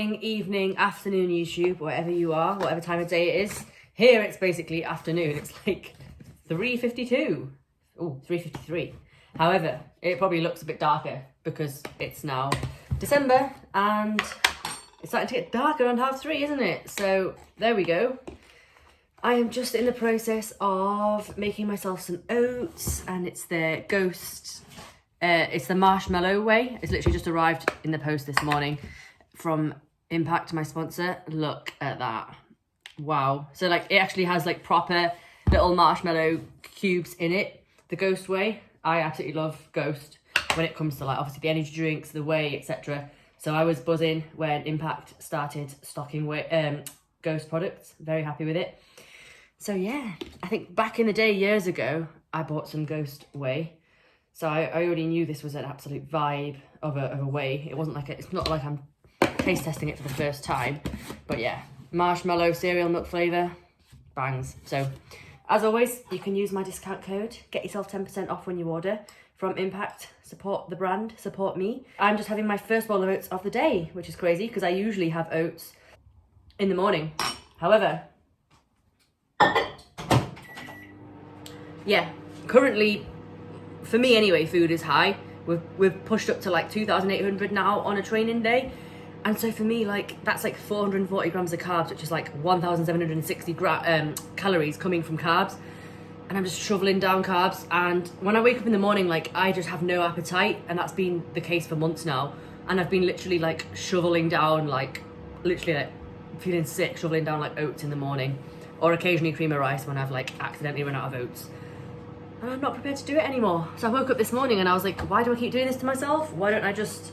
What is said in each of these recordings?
morning, evening, afternoon YouTube, wherever you are, whatever time of day it is. Here it's basically afternoon. It's like 3:52. Oh, 3:53. However, it probably looks a bit darker because it's now December and it's starting to get darker around 3:30, isn't it? So there we go. I am just in the process of making myself some oats, and it's the Ghost, it's the marshmallow way. It's literally just arrived in the post this morning from Impact, my sponsor. Look at that. Wow. So like it actually has like proper little marshmallow cubes in it, the Ghost way. I absolutely love Ghost when it comes to like obviously the energy drinks, the whey, etc. So I was buzzing when Impact started stocking Ghost products. Very happy with it. So yeah, I think back in the day, years ago, I bought some Ghost whey. So I already knew this was an absolute vibe of a whey. It wasn't like it's not like I'm taste testing it for the first time. But yeah, marshmallow, cereal milk flavour, bangs. So as always, you can use my discount code. Get yourself 10% off when you order from Impact. Support the brand, support me. I'm just having my first bowl of oats of the day, which is crazy because I usually have oats in the morning. However, yeah, currently, for me anyway, food is high. We've pushed up to like 2,800 now on a training day. And so for me, like, that's like 440 grams of carbs, which is like 1,760 calories coming from carbs. And I'm just shoveling down carbs. And when I wake up in the morning, like, I just have no appetite. And that's been the case for months now. And I've been literally like shoveling down, like, literally like feeling sick, shoveling down like oats in the morning. Or occasionally cream of rice when I've like accidentally run out of oats. And I'm not prepared to do it anymore. So I woke up this morning and I was like, why do I keep doing this to myself? Why don't I just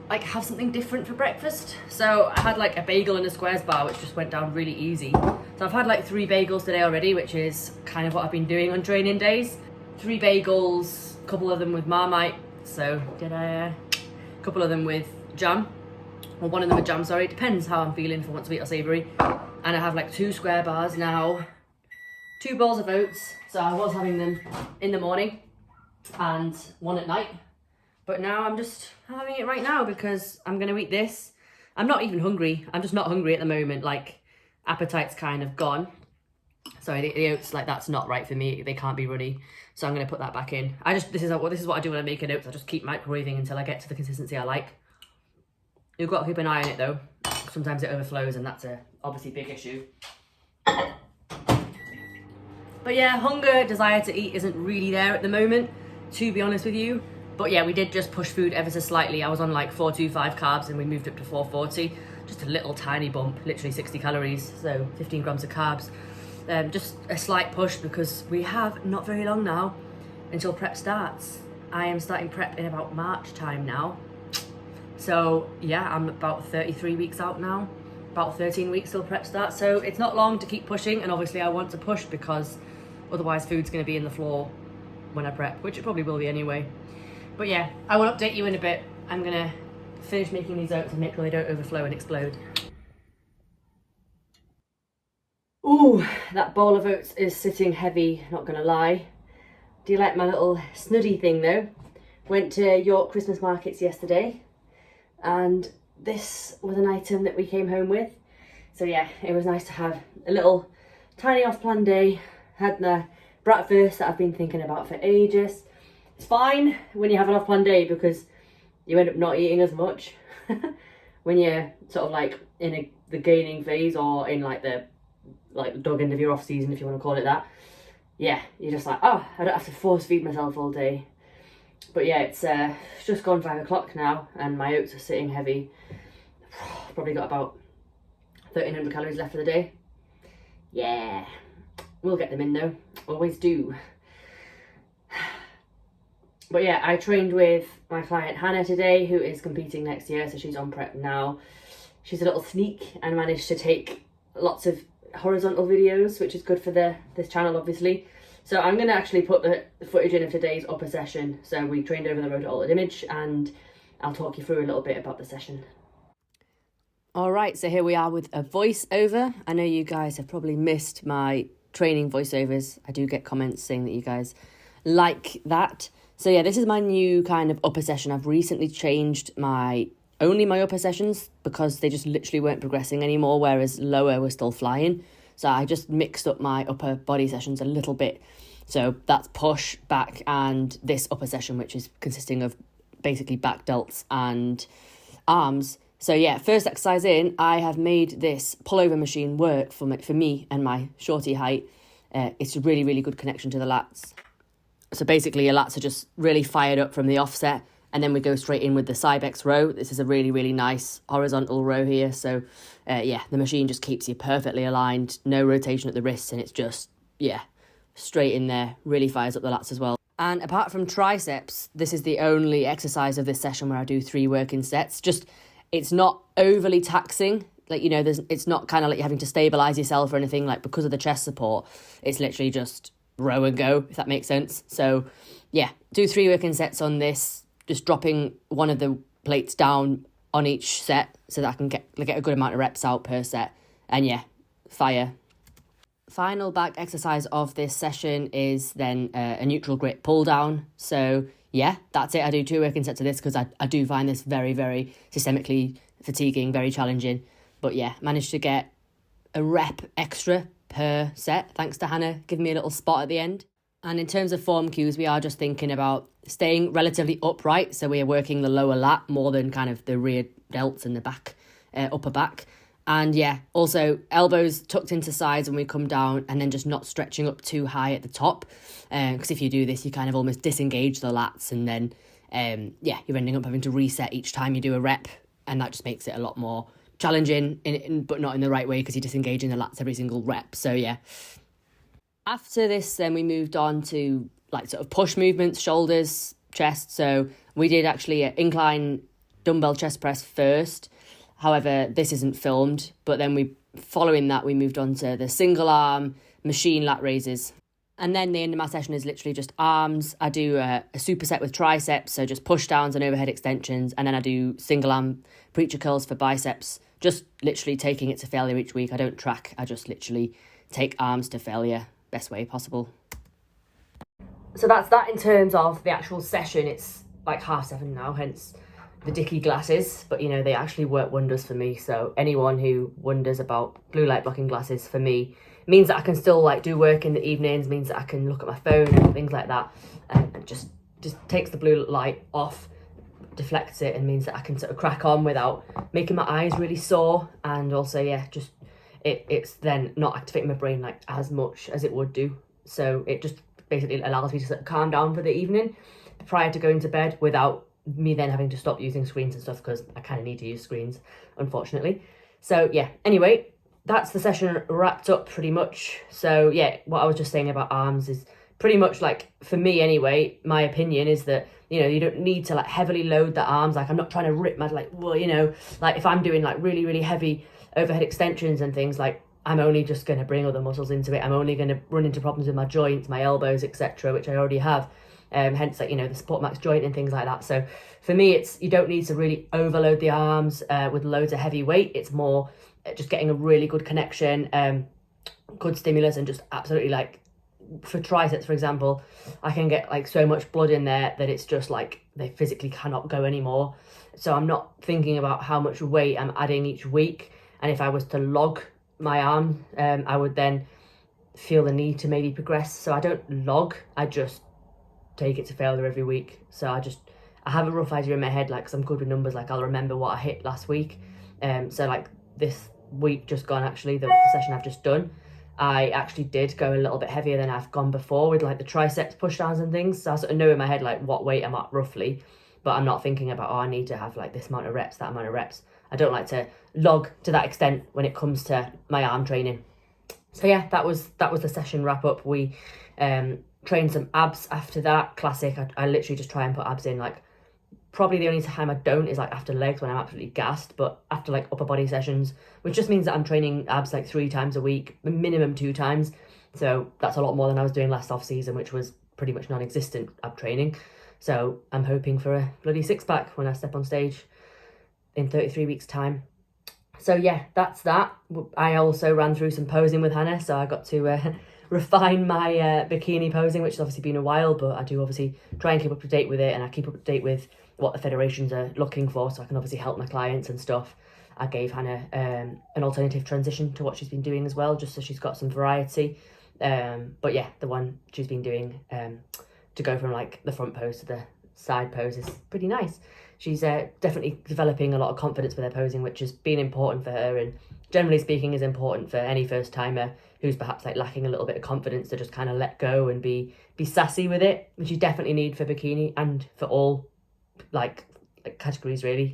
like have something different for breakfast? So I had like a bagel and a squares bar, which just went down really easy. So I've had like 3 bagels today already, which is kind of what I've been doing on training days. 3 bagels, a couple of them with Marmite. So did a couple of them with jam, or one of them with jam, sorry. It depends how I'm feeling, if I want sweet or savoury. And I have like 2 square bars now, 2 bowls of oats. So I was having them in the morning and 1 at night. But now I'm just having it right now because I'm going to eat this. I'm not even hungry. I'm just not hungry at the moment. Like, appetite's kind of gone. Sorry, the oats, like, that's not right for me. They can't be runny. So I'm going to put that back in. This is what I do when I make an oats. I just keep microwaving until I get to the consistency I like. You've got to keep an eye on it though. Sometimes it overflows and that's a obviously big issue. But yeah, hunger, desire to eat isn't really there at the moment, to be honest with you. But yeah, we did just push food ever so slightly. I was on like 425 carbs and we moved up to 440. Just a little tiny bump, literally 60 calories, so 15 grams of carbs. Just a slight push because we have not very long now until prep starts. I am starting prep in about March time now. So yeah, I'm about 33 weeks out now. About 13 weeks till prep starts. So it's not long to keep pushing, and obviously I want to push because otherwise food's going to be in the floor when I prep, which it probably will be anyway. But yeah, I will update you in a bit. I'm going to finish making these oats and make sure they don't overflow and explode. Ooh, that bowl of oats is sitting heavy, not going to lie. Do you like my little snuddy thing though? Went to York Christmas markets yesterday, and this was an item that we came home with. So yeah, it was nice to have a little tiny off-plan day. Had the breakfast that I've been thinking about for ages. It's fine when you have an off-plan day because you end up not eating as much when you're sort of like in the gaining phase, or in like the dog end of your off season, if you want to call it that. Yeah, you're just like, oh, I don't have to force feed myself all day. But yeah, it's just gone 5 o'clock now and my oats are sitting heavy. Probably got about 1,300 calories left for the day. Yeah, we'll get them in though, always do. But yeah, I trained with my client Hannah today, who is competing next year, so she's on prep now. She's a little sneak and managed to take lots of horizontal videos, which is good for this channel obviously. So I'm going to actually put the footage in of today's upper session. So we trained over the road at Altered Image, and I'll talk you through a little bit about the session. All right, so here we are with a voiceover. I know you guys have probably missed my training voiceovers. I do get comments saying that you guys like that. So yeah, this is my new kind of upper session. I've recently changed my only my upper sessions because they just literally weren't progressing anymore, whereas lower were still flying. So I just mixed up my upper body sessions a little bit. So that's push, back, and this upper session, which is consisting of basically back delts and arms. So yeah, first exercise in, I have made this pullover machine work for me and my shorty height. It's a really, really good connection to the lats. So basically your lats are just really fired up from the offset, and then we go straight in with the Cybex row. This is a really, really nice horizontal row here. So yeah, the machine just keeps you perfectly aligned, no rotation at the wrists, and it's just, yeah, straight in there, really fires up the lats as well. And apart from triceps, this is the only exercise of this session where I do 3 working sets. Just, it's not overly taxing. Like, you know, it's not kind of like you're having to stabilize yourself or anything, like, because of the chest support. It's literally just row and go, if that makes sense. So yeah, do 3 working sets on this, just dropping one of the plates down on each set so that I can get a good amount of reps out per set. And yeah, fire. Final back exercise of this session is then a neutral grip pull down. So yeah, that's it. I do 2 working sets of this because I do find this very, very systemically fatiguing, very challenging. But yeah, managed to get a rep extra per set, thanks to Hannah giving me a little spot at the end. And in terms of form cues, we are just thinking about staying relatively upright. So we are working the lower lat more than kind of the rear delts and the back, upper back. And yeah, also elbows tucked into sides when we come down, and then just not stretching up too high at the top. Because if you do this, you kind of almost disengage the lats, and then yeah, you're ending up having to reset each time you do a rep. And that just makes it a lot more challenging, but not in the right way, because you're disengaging the lats every single rep. So yeah. After this, then we moved on to like sort of push movements, shoulders, chest. So we did actually an incline dumbbell chest press first. However, this isn't filmed, but then following that, we moved on to the single arm machine lat raises. And then the end of my session is literally just arms. I do a superset with triceps, so just push downs and overhead extensions. And then I do single arm preacher curls for biceps, just literally taking it to failure each week. I don't track, I just literally take arms to failure, best way possible. So that's that in terms of the actual session. It's like 7:30 now, hence the Dicky glasses, but you know, they actually work wonders for me. So anyone who wonders about blue light blocking glasses, for me, means that I can still like do work in the evenings, means that I can look at my phone and things like that, and just takes the blue light off, deflects it, and means that I can sort of crack on without making my eyes really sore. And also, yeah, just it's then not activating my brain like as much as it would do. So it just basically allows me to sort of calm down for the evening prior to going to bed without me then having to stop using screens and stuff, because I kind of need to use screens, unfortunately. So yeah, anyway, that's the session wrapped up pretty much. So yeah, what I was just saying about arms is pretty much like, for me anyway, my opinion is that, you know, you don't need to like heavily load the arms. Like, I'm not trying to rip my, like, well, you know, like if I'm doing like really, really heavy overhead extensions and things, like I'm only just going to bring other muscles into it. I'm only going to run into problems with my joints, my elbows, etc., which I already have. Hence, like, you know, the support max joint and things like that. So for me, it's, you don't need to really overload the arms with loads of heavy weight. It's more just getting a really good connection, good stimulus, and just absolutely, like, for triceps, for example, I can get like so much blood in there that it's just like they physically cannot go anymore. So I'm not thinking about how much weight I'm adding each week. And if I was to log my arm, I would then feel the need to maybe progress. So I don't log, I just take it to failure every week. So I have a rough idea in my head, like, 'cause I'm good with numbers, like I'll remember what I hit last week. So like this week just gone, actually, the session I've just done, I actually did go a little bit heavier than I've gone before with like the triceps push downs and things. So I sort of know in my head like what weight I'm at roughly, but I'm not thinking about, oh, I need to have like this amount of reps, that amount of reps. I don't like to log to that extent when it comes to my arm training. So yeah, that was the session wrap up. We trained some abs after that, classic. I literally just try and put abs in. Like, probably the only time I don't is like after legs, when I'm absolutely gassed, but after like upper body sessions, which just means that I'm training abs like 3 times a week, minimum 2 times. So that's a lot more than I was doing last off season, which was pretty much non-existent ab training. So I'm hoping for a bloody 6-pack when I step on stage in 33 weeks time. So yeah, that's that. I also ran through some posing with Hannah, so I got to refine my bikini posing, which has obviously been a while, but I do obviously try and keep up to date with it, and I keep up to date with what the federations are looking for, so I can obviously help my clients and stuff. I gave Hannah an alternative transition to what she's been doing as well, just so she's got some variety. But yeah, the one she's been doing to go from like the front pose to the side pose is pretty nice. She's definitely developing a lot of confidence with her posing, which has been important for her, and generally speaking is important for any first timer who's perhaps like lacking a little bit of confidence to just kind of let go and be sassy with it, which you definitely need for bikini and for all like categories really.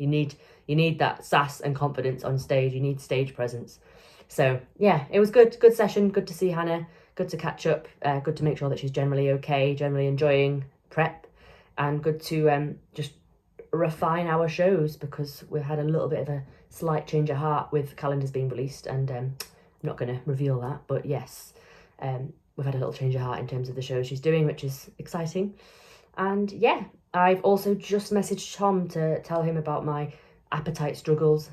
You need that sass and confidence on stage. You need stage presence. So yeah, it was good session. Good to see Hannah, good to catch up, good to make sure that she's generally okay, generally enjoying prep, and good to just refine our shows, because we had a little bit of a slight change of heart with calendars being released, and I'm not going to reveal that, but yes, we've had a little change of heart in terms of the shows she's doing, which is exciting. And yeah, I've also just messaged Tom to tell him about my appetite struggles.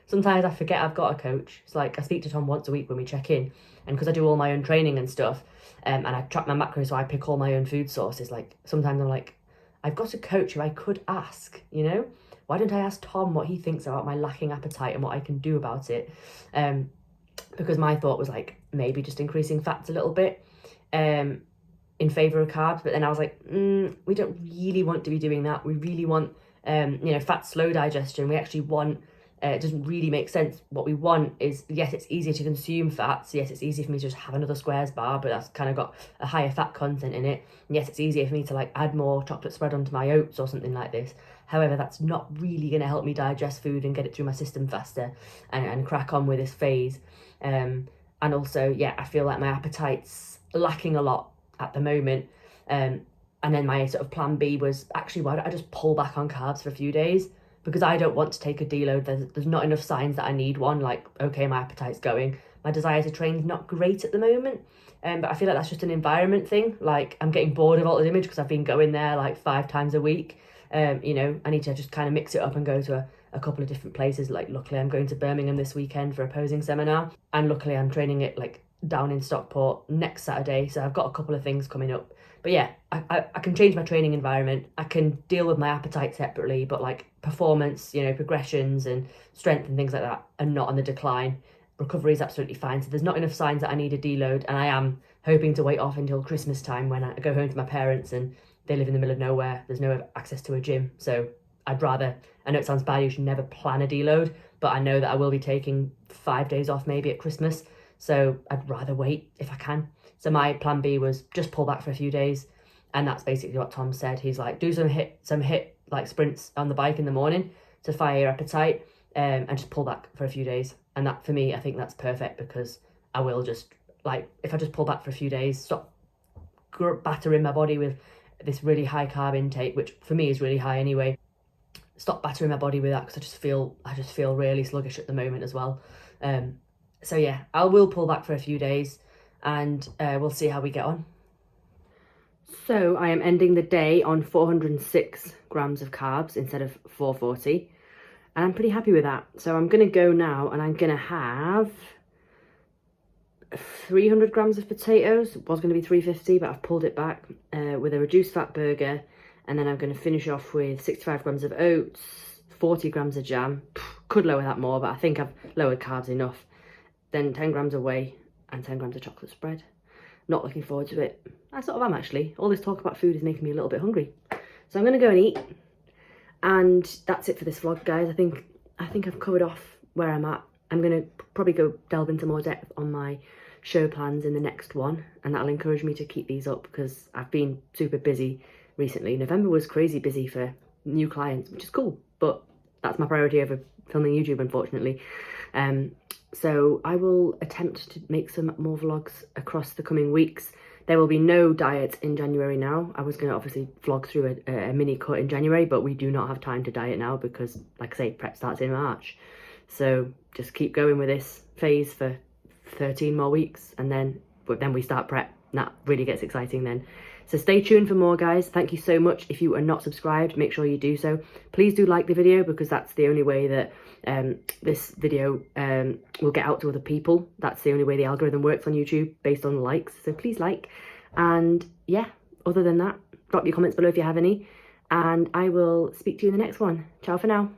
Sometimes I forget I've got a coach. It's like I speak to Tom once a week when we check in, and because I do all my own training and stuff, and I track my macros, so I pick all my own food sources, like sometimes I'm like, I've got a coach who I could ask, you know? Why don't I ask Tom what he thinks about my lacking appetite and what I can do about it? Because my thought was like, maybe just increasing fats a little bit in favour of carbs. But then I was like, we don't really want to be doing that. We really want, fat slow digestion. We actually want, it doesn't really make sense. What we want is, yes, it's easier to consume fats. Yes, it's easier for me to just have another squares bar, but that's kind of got a higher fat content in it. And yes, it's easier for me to like add more chocolate spread onto my oats or something like this. However, that's not really going to help me digest food and get it through my system faster and crack on with this phase. And also, yeah, I feel like my appetite's lacking a lot at the moment. And then my sort of plan B was, actually, why don't I just pull back on carbs for a few days? Because I don't want to take a deload. There's not enough signs that I need one. Like, okay, my appetite's going. My desire to train is not great at the moment. But I feel like that's just an environment thing. Like, I'm getting bored of Altered Image because I've been going there like 5 times a week. I need to just kind of mix it up and go to a couple of different places. Like, luckily I'm going to Birmingham this weekend for a posing seminar. And luckily I'm training it like down in Stockport next Saturday. So I've got a couple of things coming up. But yeah, I can change my training environment. I can deal with my appetite separately, but like performance, progressions and strength and things like that are not on the decline. Recovery is absolutely fine. So there's not enough signs that I need a deload. And I am hoping to wait off until Christmas time when I go home to my parents and they live in the middle of nowhere. There's no access to a gym. So I'd rather, I know it sounds bad, you should never plan a deload, but I know that I will be taking 5 days off maybe at Christmas. So I'd rather wait if I can. So my plan B was just pull back for a few days. And that's basically what Tom said. He's like, do some hit like sprints on the bike in the morning to fire your appetite, and just pull back for a few days. And that, for me, I think that's perfect, because I will just, like, if I just pull back for a few days, stop battering my body with this really high carb intake, which for me is really high anyway. Stop battering my body with that, because I just feel really sluggish at the moment as well. So yeah, I will pull back for a few days, and we'll see how we get on. So I am ending the day on 406 grams of carbs instead of 440, and I'm pretty happy with that. So I'm going to go now, and I'm going to have 300 grams of potatoes. It was going to be 350, but I've pulled it back with a reduced fat burger. And then I'm going to finish off with 65 grams of oats, 40 grams of jam. Could lower that more, but I think I've lowered carbs enough. Then 10 grams of whey and 10 grams of chocolate spread. Not looking forward to it. I sort of am, actually. All this talk about food is making me a little bit hungry. So I'm going to go and eat. And that's it for this vlog, guys. I think I've covered off where I'm at. I'm going to probably go delve into more depth on my show plans in the next one. And that'll encourage me to keep these up, because I've been super busy recently. November was crazy busy for new clients, which is cool, but that's my priority over filming YouTube, unfortunately. So I will attempt to make some more vlogs across the coming weeks. There will be no diet in January now. I was going to obviously vlog through a mini cut in January, but we do not have time to diet now because, like I say, prep starts in March. So just keep going with this phase for 13 more weeks, and then we start prep. That really gets exciting then. So stay tuned for more, guys. Thank you so much. If you are not subscribed, make sure you do so. Please do like the video, because that's the only way that this video will get out to other people. That's the only way the algorithm works on YouTube, based on likes. So please like. And yeah, other than that, drop your comments below if you have any. and I will speak to you in the next one. Ciao for now.